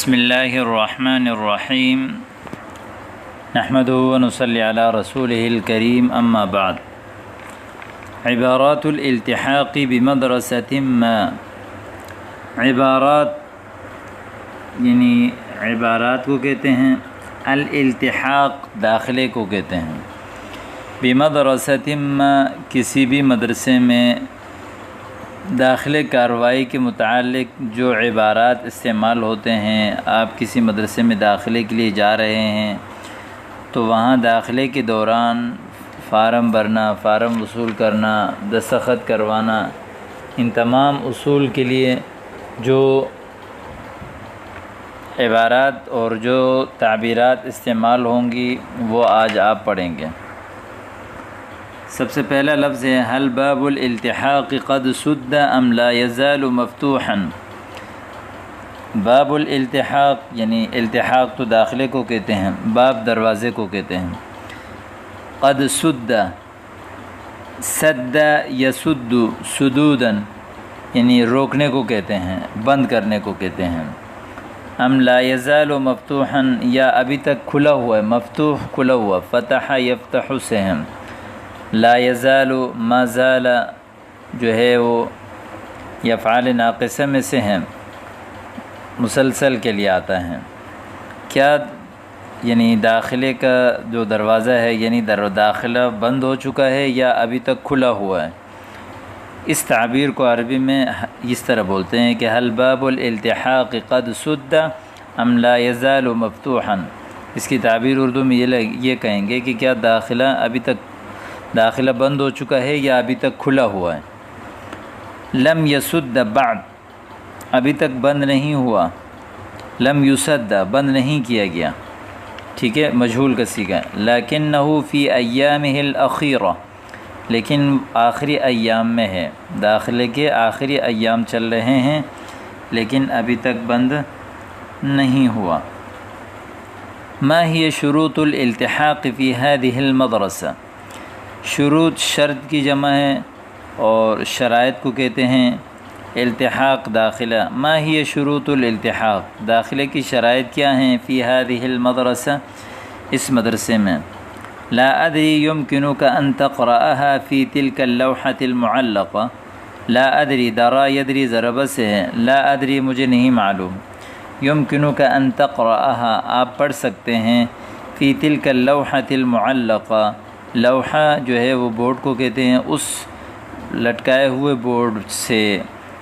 بسم اللہ الرحمن الرحیم نحمدہ ونصلی علی رسولہ الکریم اما بعد عبارات الالتحاق بمدرسۃ ما عبارات یعنی عبارات کو کہتے ہیں، الالتحاق داخلے کو کہتے ہیں، بمدرسۃ ما کسی بھی مدرسے میں داخلے کارروائی کے متعلق جو عبارات استعمال ہوتے ہیں۔ آپ کسی مدرسے میں داخلے کے لیے جا رہے ہیں تو وہاں داخلے کے دوران فارم بھرنا، فارم وصول کرنا، دستخط کروانا، ان تمام اصول کے لیے جو عبارات اور جو تعبیرات استعمال ہوں گی وہ آج آپ پڑھیں گے۔ سب سے پہلا لفظ ہے هل باب الالتحاق قد سد ام لا يزال مفتوحا۔ باب الالتحاق یعنی التحاق تو داخلے کو کہتے ہیں، باب دروازے کو کہتے ہیں۔ قد سد، سد یسد سدودا یعنی روکنے کو کہتے ہیں، بند کرنے کو کہتے ہیں۔ ام لا يزال مفتوحا یا ابھی تک کھلا ہوا ہے، مفتوح کھلا ہوا، فتح یفتح سے ہیں۔ لا یزال ما زال جو ہے وہ یفعال ناقصہ میں سے ہیں، مسلسل کے لیے آتا ہے۔ کیا یعنی داخلے کا جو دروازہ ہے یعنی داخلہ بند ہو چکا ہے یا ابھی تک کھلا ہوا ہے؟ اس تعبیر کو عربی میں اس طرح بولتے ہیں کہ هل باب الالتحاق قد سد ام لا يزال مفتوحا۔ اس کی تعبیر اردو میں یہ کہیں گے کہ کیا داخلہ ابھی تک داخلہ بند ہو چکا ہے یا ابھی تک کھلا ہوا ہے۔ لم یسد بعد، ابھی تک بند نہیں ہوا۔ لم یسد، بند نہیں کیا گیا، ٹھیک ہے، مجہول کا صیغہ ہے۔ لیکنہ فی ایامہ الاخیرہ، لیکن آخری ایام میں ہے، داخلے کے آخری ایام چل رہے ہیں لیکن ابھی تک بند نہیں ہوا۔ ما ہی شروط الالتحاق فی هذه المدرسہ۔ شروط شرط کی جمع ہے اور شرائط کو کہتے ہیں التحاق داخلہ۔ ما ہی شروط الالتحاق، داخلے کی شرائط کیا ہیں؟ فی هذه المدرسہ، اس مدرسے میں۔ لا ادری یمکنک ان تقرأها فی تلک اللوحة المعلقہ۔ لا ادری، درا یدری ضرب سے ہے، لا ادری مجھے نہیں معلوم، یمکنک ان تقرأها آپ پڑھ سکتے ہیں، فی تلک اللوحة المعلقہ، لوحہ جو ہے وہ بورڈ کو کہتے ہیں، اس لٹکائے ہوئے بورڈ سے،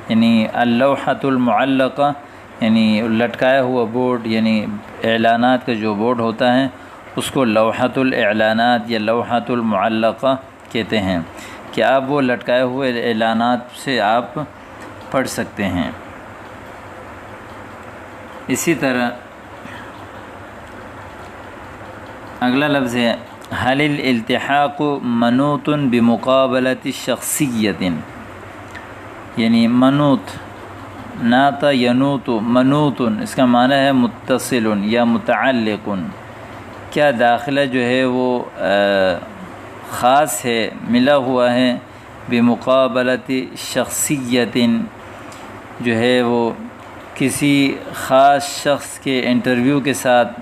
یعنی اللوحۃ المعلقہ یعنی لٹکایا ہوا بورڈ، یعنی اعلانات کا جو بورڈ ہوتا ہے اس کو لوحۃ الاعلانات یا لوحۃ المعلقہ کہتے ہیں، کہ آپ وہ لٹکائے ہوئے اعلانات سے آپ پڑھ سکتے ہیں۔ اسی طرح اگلا لفظ ہے هل الالتحاق منوط بمقابلة شخصیت، یعنی منوط، ناط ینوط، منوط اس کا معنی ہے متصل یا متعلق۔ کیا داخلہ جو ہے وہ خاص ہے، ملا ہوا ہے، بمقابلة شخصیت جو ہے وہ کسی خاص شخص کے انٹرویو کے ساتھ؟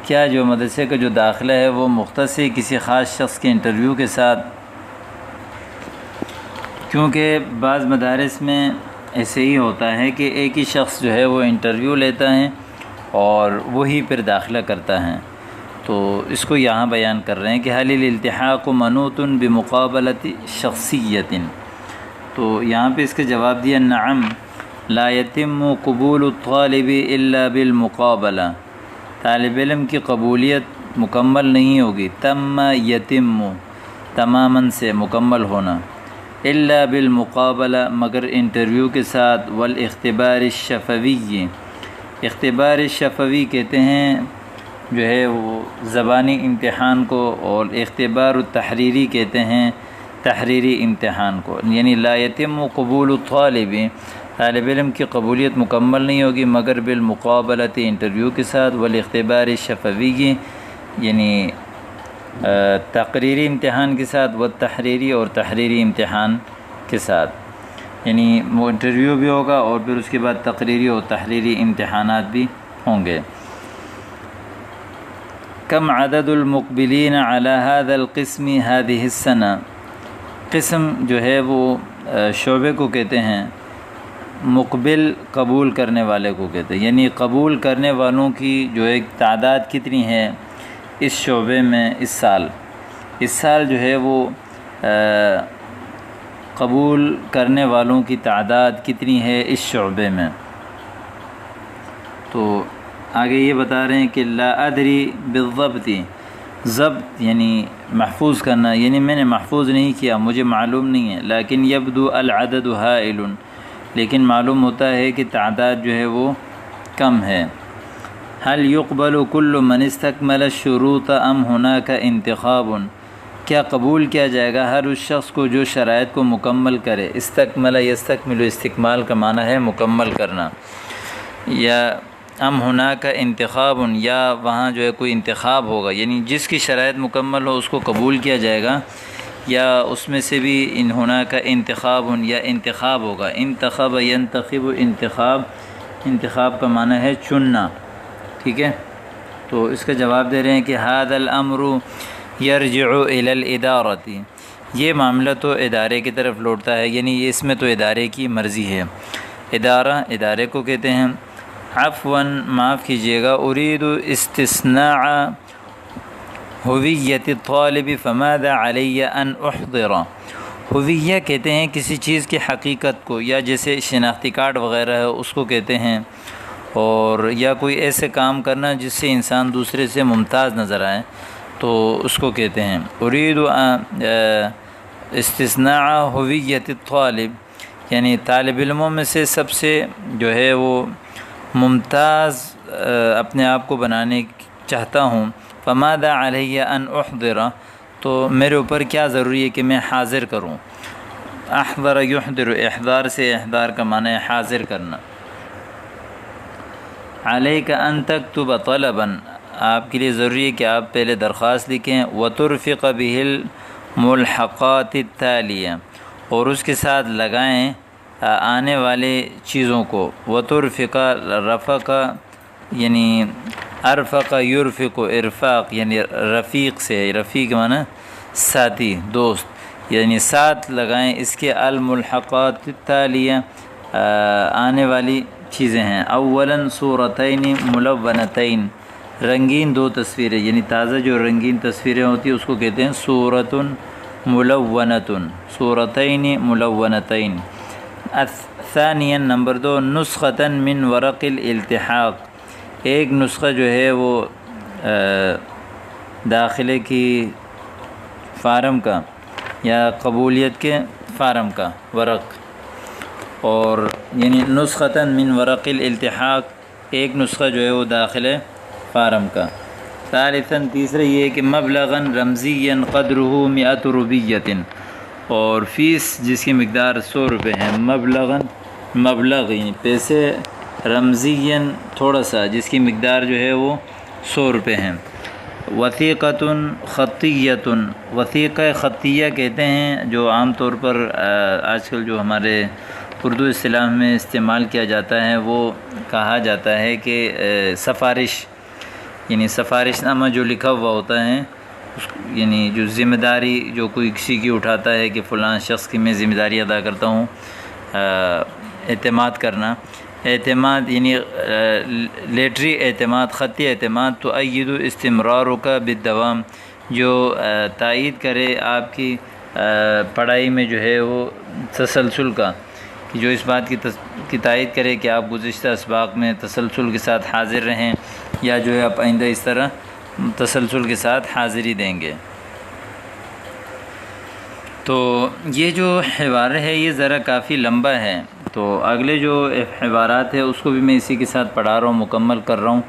کیا جو مدرسے کا جو داخلہ ہے وہ مختص ہے کسی خاص شخص کے انٹرویو کے ساتھ؟ کیونکہ بعض مدارس میں ایسے ہی ہوتا ہے کہ ایک ہی شخص جو ہے وہ انٹرویو لیتا ہے اور وہی پھر داخلہ کرتا ہے، تو اس کو یہاں بیان کر رہے ہیں کہ هل الالتحاق منوط بمقابلة شخصیت، تو یہاں پہ اس کا جواب دیا نعم لا يتم قبول الطالب الا بالمقابلہ، طالب علم کی قبولیت مکمل نہیں ہوگی، تم یتم تماماً سے مکمل ہونا، الا بالمقابلہ مگر انٹرویو کے ساتھ، والاختبار الشفوی، اختبار شفوی کہتے ہیں جو ہے وہ زبانی امتحان کو، اور اختبار التحریری کہتے ہیں تحریری امتحان کو، یعنی لا یتم قبول الطالب، طالب علم کی قبولیت مکمل نہیں ہوگی مگر بالمقابلۃ انٹرویو کے ساتھ، والاختبار الشفوی یعنی تقریری امتحان کے ساتھ، والتحریری اور تحریری امتحان کے ساتھ، یعنی وہ انٹرویو بھی ہوگا اور پھر اس کے بعد تقریری اور تحریری امتحانات بھی ہوں گے۔ کم عدد المقبلین علی هذا القسم هذه السنہ، قسم جو ہے وہ شعبے کو کہتے ہیں، مقبل قبول کرنے والے کو کہتے ہیں، یعنی قبول کرنے والوں کی جو ایک تعداد کتنی ہے اس شعبے میں اس سال جو ہے وہ قبول کرنے والوں کی تعداد کتنی ہے اس شعبے میں۔ تو آگے یہ بتا رہے ہیں کہ لا ادری بالضبط، ضبط یعنی محفوظ کرنا، یعنی میں نے محفوظ نہیں کیا، مجھے معلوم نہیں ہے، لیکن یبدو العدد ہائل، لیکن معلوم ہوتا ہے کہ تعداد جو ہے وہ کم ہے۔ هل يقبل كل من استكمل الشروط ام هناك انتخاب، کیا قبول کیا جائے گا ہر اس شخص کو جو شرائط کو مکمل کرے؟ استکمل یستکمل، استکمال کا معنی ہے مکمل کرنا، یا ام هناك انتخاب، یا وہاں جو ہے کوئی انتخاب ہوگا، یعنی جس کی شرائط مکمل ہو اس کو قبول کیا جائے گا، یا اس میں سے بھی ان هناك انتخاب، یا انتخاب ہوگا۔ انتخب ينتخب، انتخاب کا معنی ہے چننا، ٹھیک ہے۔ تو اس کا جواب دے رہے ہیں کہ هذا الامر یرجع الی الادارۃ، یہ معاملہ تو ادارے کی طرف لوٹتا ہے، یعنی اس میں تو ادارے کی مرضی ہے۔ ادارے کو کہتے ہیں۔ عفواً، معاف کیجیے گا، اريد استثناء ہویت الطالب فماذا علی ان احضر، ہویہ کہتے ہیں کسی چیز کی حقیقت کو، یا جیسے شناختی کارڈ وغیرہ ہے اس کو کہتے ہیں، اور یا کوئی ایسے کام کرنا جس سے انسان دوسرے سے ممتاز نظر آئے تو اس کو کہتے ہیں۔ اريد استثناء ہویت الطالب، یعنی طالب علموں میں سے سب سے جو ہے وہ ممتاز اپنے آپ کو بنانے چاہتا ہوں۔ فماذا علی ان احضر، تو میرے اوپر کیا ضروری ہے کہ میں حاضر کروں۔ احضر یحضر، احضار سے احضار کا معنی ہے حاضر کرنا۔ علیک ان تکتب طلبا، آپ کے لیے ضروری ہے کہ آپ پہلے درخواست لکھیں۔ وترفق به الملحقات التالیہ، اور اس کے ساتھ لگائیں آنے والے چیزوں کو۔ وترفق، رفق یعنی ارفق یرفق، ارفاق یعنی رفیق سے، رفیق معنی ساتھی، دوست، یعنی ساتھ لگائیں اس کے۔ الملحقات التالیہ، آنے والی چیزیں ہیں۔ اولاً صورتین ملونتین، رنگین دو تصویریں، یعنی تازہ جو رنگین تصویریں ہوتی ہیں اس کو کہتے ہیں صورت ملونۃ، صورتین ملونتین۔ ثانیاً، نمبر 2، نسخۃ من ورق الالتحاق، ایک نسخہ جو ہے وہ داخلے کی فارم کا یا قبولیت کے فارم کا ورق، اور یعنی نسخۃ من ورق الالتحاق، ایک نسخہ جو ہے وہ داخلے فارم کا۔ ثالثاً، تیسرا یہ ہے کہ مبلغاً رمزیاً قدرہ 100 روپیۃ، اور فیس جس کی مقدار 100 روپے ہے۔ مبلغ یعنی پیسے، رمزیاً تھوڑا سا، جس کی مقدار جو ہے وہ 100 روپے ہیں۔ وثیقۃ خطیۃ، وثیقہ خطیہ کہتے ہیں جو عام طور پر آج کل جو ہمارے اردو اصطلاح میں استعمال کیا جاتا ہے، وہ کہا جاتا ہے کہ سفارش، یعنی سفارش نامہ جو لکھا ہوا ہوتا ہے، یعنی جو ذمہ داری جو کوئی کسی کی اٹھاتا ہے کہ فلاں شخص کی میں ذمہ داری ادا کرتا ہوں، اعتماد کرنا، اعتماد یعنی لیٹری اعتماد، خطی اعتماد۔ تؤید استمرارک بالدوام، جو تائید کرے آپ کی پڑھائی میں جو ہے وہ تسلسل کا، کہ جو اس بات کی تائید کرے کہ آپ گزشتہ اسباق میں تسلسل کے ساتھ حاضر رہیں، یا جو ہے آپ آئندہ اس طرح تسلسل کے ساتھ حاضری دیں گے۔ تو یہ جو حوار ہے یہ ذرا کافی لمبا ہے، تو اگلے جو حوارات ہے اس کو بھی میں اسی کے ساتھ پڑھا رہا ہوں، مکمل کر رہا ہوں،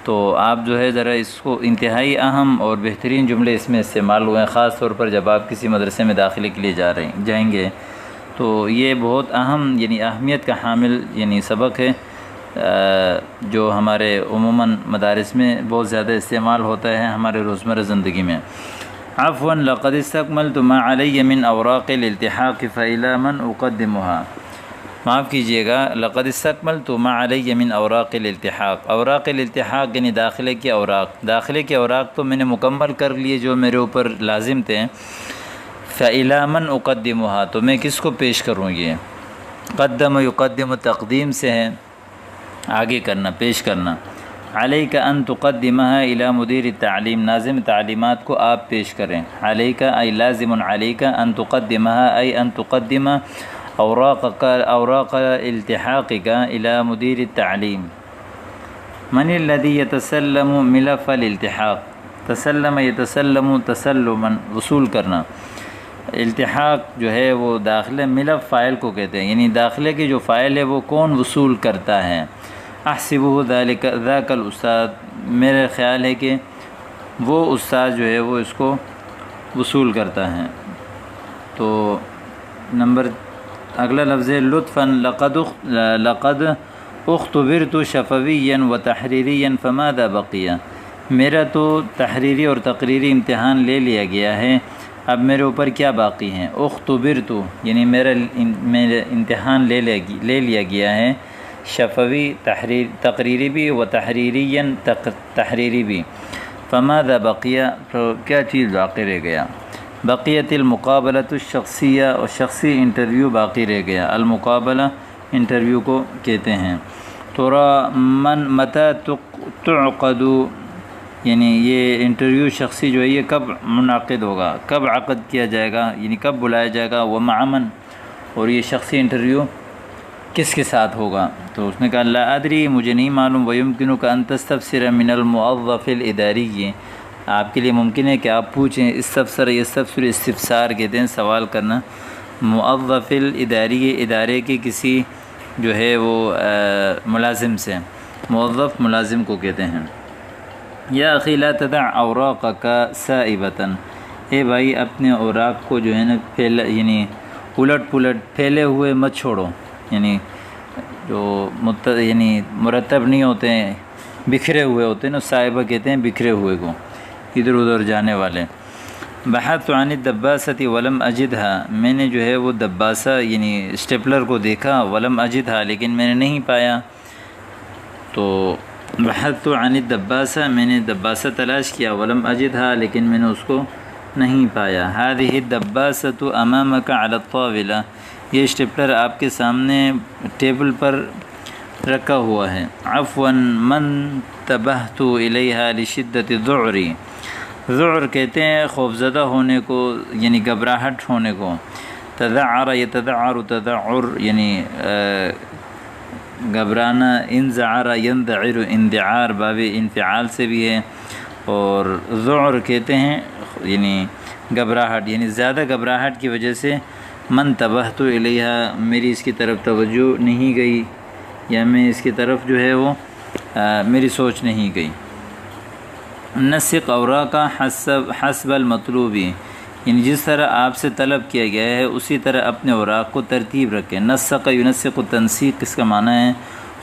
تو آپ جو ہے ذرا اس کو، انتہائی اہم اور بہترین جملے اس میں استعمال ہوئے ہیں، خاص طور پر جب آپ کسی مدرسے میں داخلے کے لیے جائیں گے، تو یہ بہت اہم یعنی اہمیت کا حامل یعنی سبق ہے، جو ہمارے عموماً مدارس میں بہت زیادہ استعمال ہوتا ہے ہمارے روزمرہ زندگی میں۔ عفواً لقد استکملت ما علی من اوراق الالتحاق فإلی من اقدمها، معاف کیجیے گا، لقد استکملت ما علی من اوراق الالتحاق، اوراق الالتحاق یعنی داخلے کے اوراق، داخلے کے اوراق تو میں نے مکمل کر لیے جو میرے اوپر لازم تھے۔ فإلی من اقدمها، تو میں کس کو پیش کروں؟ یہ قدم یقدم تقدیم سے ہے، آگے کرنا، پیش کرنا۔ علیک ان تقدمها الی مدیر التعلیم، ناظم تعلیمات کو آپ پیش کریں۔ علیک ای لازم علیک ان تقدمها ای ان تقدم اوراق التحاقك الی مدیر التعلیم۔ من الذي يتسلم ملف الالتحاق، تسلم یتسلم تسلما، وصول کرنا۔ التحاق جو ہے وہ داخلے، ملف فائل کو کہتے ہیں، یعنی داخلے کی جو فائل ہے وہ کون وصول کرتا ہے؟ احسبہ ذاک الاستاذ، میرا خیال ہے کہ وہ استاد جو ہے وہ اس کو وصول کرتا ہے۔ تو اگلا لفظ ہے لطفاً، لقد اختبرت شفویاً و تحریریاً فماذا بقی، میرا تو تحریری اور تقریری امتحان لے لیا گیا ہے، اب میرے اوپر کیا باقی ہیں؟ اختبرت یعنی میرا امتحان لے لیا گیا ہے، شفوی تقریری بھی و تحریریاً تحریری بھی، فماذا بقی، تو کیا چیز باقی رہ گیا؟ بقیت المقابلۃ الشخصیہ، اور شخصی انٹرویو باقی رہ گیا، المقابلہ انٹرویو کو کہتے ہیں۔ ترا من متى تعقد، یعنی یہ انٹرویو شخصی جو ہے یہ کب منعقد ہوگا، کب عقد کیا جائے گا، یعنی کب بلایا جائے گا، ومع من، اور یہ شخصی انٹرویو کس کے ساتھ ہوگا؟ تو اس نے کہا لا ادری، مجھے نہیں معلوم، ویمکنک ان تستفسر من الموظف الاداری، آپ کے لیے ممکن ہے کہ آپ پوچھیں، استفسر استفسار کہتے ہیں سوال کرنا، موظف الاداری، ادارے کے کسی جو ہے وہ ملازم سے، موظف ملازم کو کہتے ہیں۔ یا اخی لا تدع اوراقک سائبۃ، اے بھائی اپنے اوراق کو جو ہے نا یعنی الٹ پلٹ پھیلے ہوئے مت چھوڑو، یعنی جو یعنی مرتب نہیں ہوتے ہیں، بکھرے ہوئے ہوتے ہیں نا، سائبہ کہتے ہیں بکھرے ہوئے کو، ادھر ادھر جانے والے۔ بحثت عن الدباسۃ ولم اجدها، میں نے جو ہے وہ دباسہ یعنی اسٹیپلر کو دیکھا، ولم اجدها لیکن میں نے نہیں پایا۔ تو بحثت عن الدباسہ، میں نے دباسہ تلاش کیا، ولم اجدها لیکن میں نے اس کو نہیں پایا۔ هذه الدباسۃ امامک علی الطاولہ، یہ اسٹیپلر آپ کے سامنے ٹیبل پر رکھا ہوا ہے۔ عفوا من تبہت الیہا لشدت ذعری، ذعر کہتے ہیں خوفزدہ ہونے کو، یعنی گھبراہٹ ہونے کو۔ تذعر یتذعر، تذعر یعنی گھبرانا، انذعر ينذعر، اندعار باب انفعال سے بھی ہے، اور ذعر کہتے ہیں یعنی گھبراہٹ، یعنی زیادہ گھبراہٹ کی وجہ سے من تبہت الیہا، میری اس کی طرف توجہ نہیں گئی، یا میں اس کی طرف جو ہے وہ میری سوچ نہیں گئی۔ نسق اوراق حسب المطلوبی، یعنی جس طرح آپ سے طلب کیا گیا ہے اسی طرح اپنے اوراق کو ترتیب رکھیں۔ نسق ینسق تنسیق، اس کا معنی ہے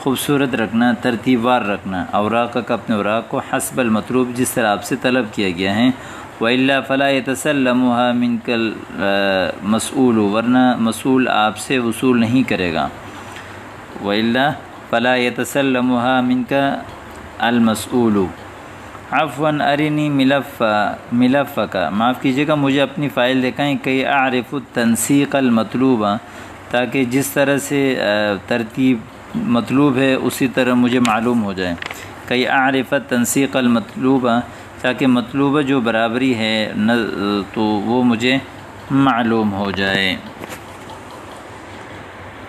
خوبصورت رکھنا، ترتیب وار رکھنا، اوراق کا اپنے اوراق کو حسب المطلوب، جس طرح آپ سے طلب کیا گیا ہے۔ وَإِلَّا فَلَا يَتَسَلَّمُهَا مِنْكَ الْمَسْئُولُ، ورنہ مسئول آپ سے وصول نہیں کرے گا۔ وَإِلَّا فَلَا يَتَسَلَّمُهَا مِنْكَ الْمَسْئُولُ۔ عفواً ارنی ملفک، معاف کیجیے گا مجھے اپنی فائل دکھائیں، کہ اعرف التنسیق المطلوبہ، تاکہ جس طرح سے ترتیب مطلوب ہے اسی طرح مجھے معلوم ہو جائے۔ کہ اعرف التنسیق المطلوبہ، تاکہ مطلوبہ جو برابری ہے تو وہ مجھے معلوم ہو جائے۔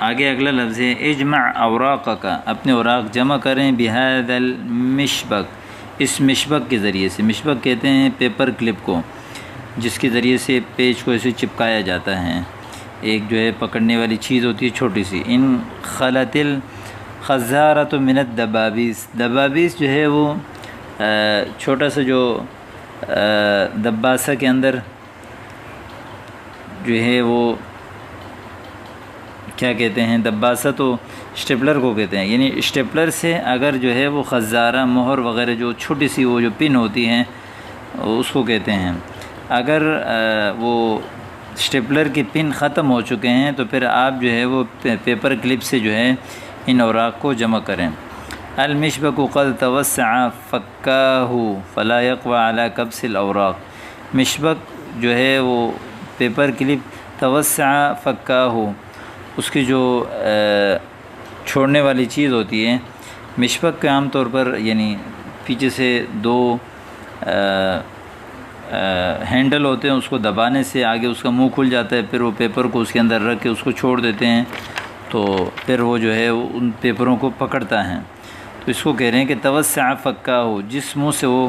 آگے اگلا لفظ ہے اجمع اوراقک، اپنے اوراق جمع کریں، بہذا المشبک، اس مشبک کے ذریعے سے، مشبک کہتے ہیں پیپر کلپ کو، جس کے ذریعے سے پیج کو ایسے چپکایا جاتا ہے، ایک جو ہے پکڑنے والی چیز ہوتی ہے چھوٹی سی۔ ان خلط الخزارۃ من الدبابیس، دبابیس جو ہے وہ چھوٹا سا جو دباسہ کے اندر جو ہے وہ کیا کہتے ہیں، دباسہ تو اسٹیپلر کو کہتے ہیں، یعنی اسٹیپلر سے اگر جو ہے وہ خزارہ، مہر وغیرہ جو چھوٹی سی وہ جو پن ہوتی ہیں اس کو کہتے ہیں، اگر وہ اسٹیپلر کی پن ختم ہو چکے ہیں تو پھر آپ جو ہے وہ پیپر کلپ سے جو ہے ان اوراق کو جمع کریں۔ المشبک قد توسع فکاہ فلا یقوی علی کبس الاوراق، مشبک جو ہے وہ پیپر کلپ توسع فکاہ، اس کی جو چھوڑنے والی چیز ہوتی ہے، مشبک کے عام طور پر یعنی پیچھے سے دو ہینڈل ہوتے ہیں، اس کو دبانے سے آگے اس کا منہ کھل جاتا ہے، پھر وہ پیپر کو اس کے اندر رکھ کے اس کو چھوڑ دیتے ہیں تو پھر وہ جو ہے ان پیپروں کو پکڑتا ہے۔ تو اس کو کہہ رہے ہیں کہ توسع فکا ہو، جس منہ سے وہ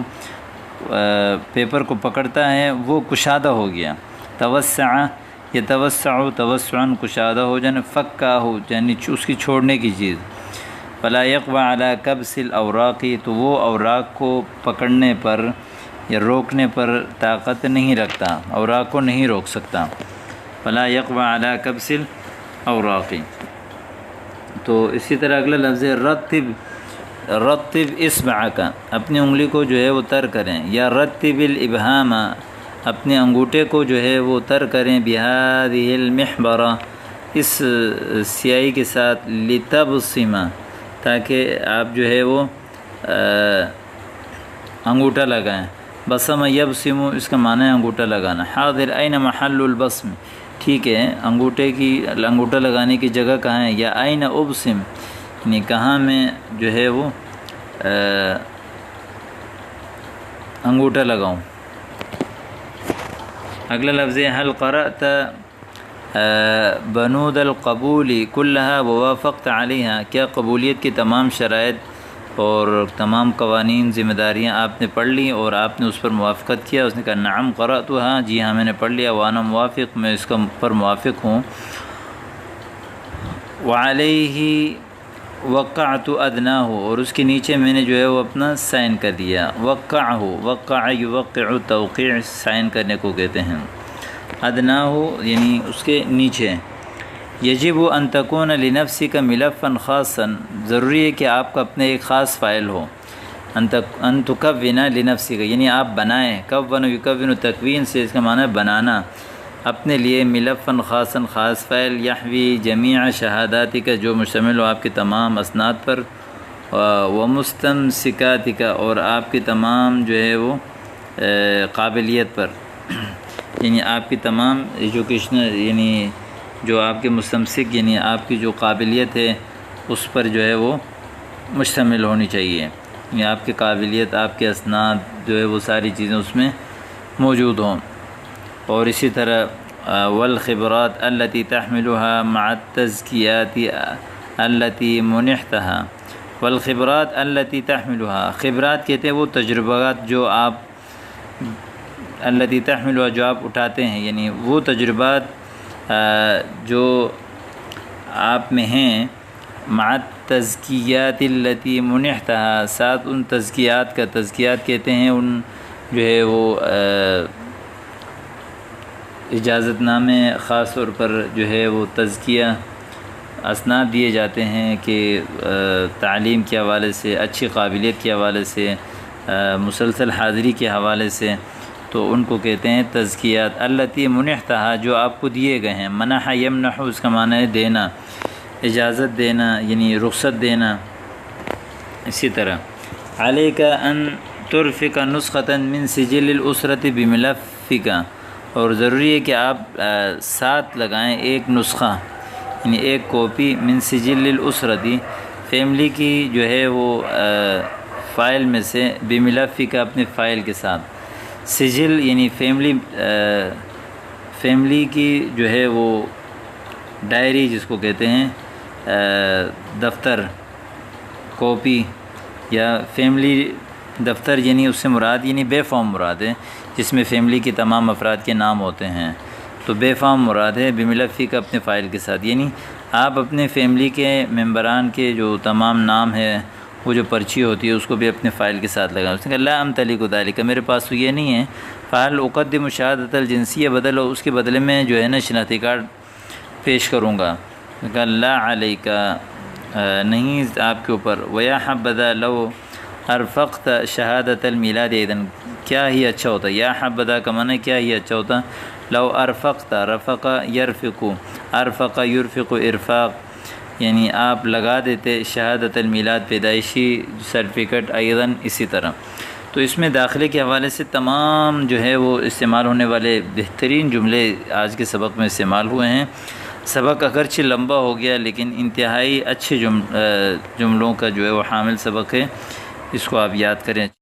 پیپر کو پکڑتا ہے وہ کشادہ ہو گیا۔ توسع یتوسع توسعا، کشادہ ہو جانا، فکا ہو یعنی اس کی چھوڑنے کی چیز۔ فلا یقوی علی کبس الاوراق، تو وہ اوراق کو پکڑنے پر یا روکنے پر طاقت نہیں رکھتا، اوراق کو نہیں روک سکتا۔ فلا یقوی علی کبس الاوراق۔ تو اسی طرح اگلا لفظ ہے رتب اصبعک، اپنی انگلی کو جو ہے وہ تر کریں، یا رتب الابہام، اپنے انگوٹھے کو جو ہے وہ تر کریں، بہذہ المحبرہ، اس سیاہی کے ساتھ، لتبصم، تاکہ آپ جو ہے وہ انگوٹھا لگائیں۔ بصم یبصم، اس کا معنی ہے انگوٹھا لگانا۔ حاضر این محل البصم، ٹھیک ہے، انگوٹھا لگانے کی جگہ کہاں ہے، یا این ابصم، یعنی کہاں میں جو ہے وہ انگوٹھا لگاؤں۔ اگلا لفظ ہے حل قرأت بنود القبول کلها ووافقت علیہا، کیا قبولیت کی تمام شرائط اور تمام قوانین ذمہ داریاں آپ نے پڑھ لی اور آپ نے اس پر موافقت کیا؟ اس نے کہا نعم قرأتها، جی ہاں میں نے پڑھ لیا، وانا موافق، میں اس کا پر موافق ہوں۔ وعلیہ وقعت ادناہ، اور اس کے نیچے میں نے جو ہے وہ اپنا سائن کر دیا۔ وقع یوقع توقیع، سائن کرنے کو کہتے ہیں۔ ادناہ یعنی اس کے نیچے۔ یجب ان تکون لنفسک ملفا خاصا، ضروری ہے کہ آپ کا اپنے ایک خاص فائل ہو۔ ان تکون لنفسک یعنی آپ بنائیں، کون یکون تکوین سے اس کا معنی ہے بنانا، اپنے لیے ملفا خاصا، خاص فائل، یحوی جمیع شہاداتک، جو مشتمل ہو آپ کے تمام اسناد پر، ومستمسکاتک، اور آپ کی تمام جو ہے وہ قابلیت پر، یعنی آپ کی تمام ایجوکیشنل، یعنی جو آپ کے مستمسک یعنی آپ کی جو قابلیت ہے اس پر جو ہے وہ مشتمل ہونی چاہیے، یعنی آپ کی قابلیت، آپ کے اسناد جو ہے وہ ساری چیزیں اس میں موجود ہوں۔ اور اسی طرح والخبرات التي تحملها مع التزکیات التي منحتها، والخبرات التي تحملها، خبرات کہتے ہیں وہ تجربات جو آپ التي تحملها جو آپ اٹھاتے ہیں، یعنی وہ تجربات جو آپ میں ہیں، مع التزکیات التي منحتها، ساتھ ان تزکیات کا، تزکیات کہتے ہیں ان جو ہے وہ اجازت نامے، خاص طور پر جو ہے وہ تزکیہ اسناد دیے جاتے ہیں کہ تعلیم کے حوالے سے، اچھی قابلیت کے حوالے سے، مسلسل حاضری کے حوالے سے، تو ان کو کہتے ہیں تزکیات۔ التی منحتہا، جو آپ کو دیے گئے ہیں۔ منح یمنح، اس کا معنی ہے دینا، اجازت دینا یعنی رخصت دینا۔ اسی طرح علیک ان ترفق نسخۃ من سجل الاسرۃ بملفک، اور ضروری ہے کہ آپ ساتھ لگائیں ایک نسخہ، یعنی ایک کاپی، من سجل الاسرۃ، فیملی کی جو ہے وہ فائل میں سے، بملفک، اپنے فائل کے ساتھ۔ سجل یعنی فیملی کی جو ہے وہ ڈائری جس کو کہتے ہیں، دفتر، کاپی یا فیملی دفتر، یعنی اس سے مراد یعنی بے فارم مراد ہے، جس میں فیملی کے تمام افراد کے نام ہوتے ہیں، تو بے فارم مراد ہے۔ بملفک، اپنے فائل کے ساتھ، یعنی آپ اپنے فیملی کے ممبران کے جو تمام نام ہے، وہ جو پرچی ہوتی ہے اس کو بھی اپنے فائل کے ساتھ لگائیں۔ اس نے کہا لا امتلک ذلک، میرے پاس تو یہ نہیں ہے۔ فہل اقدم شہادۃ الجنسیہ بدل، اس کے بدلے میں جو ہے نا شناختی کارڈ پیش کروں گا۔ کہا لا علیک، نہیں آپ کے اوپر۔ ویا حبذا لو ارفقت شہادت المیلاد اذن، کیا ہی اچھا ہوتا، یا حبذا کا معنی کیا ہی اچھا ہوتا، لو ارفقت رفق یرفق، ارفق یرفق ارفاق، یعنی آپ لگا دیتے شہادت المیلاد پیدائشی سرٹیفکیٹ ایضاً اسی طرح۔ تو اس میں داخلے کے حوالے سے تمام جو ہے وہ استعمال ہونے والے بہترین جملے آج کے سبق میں استعمال ہوئے ہیں۔ سبق اگرچہ لمبا ہو گیا لیکن انتہائی اچھے جملوں کا جو ہے وہ حامل سبق ہے، اس کو آپ یاد کریں۔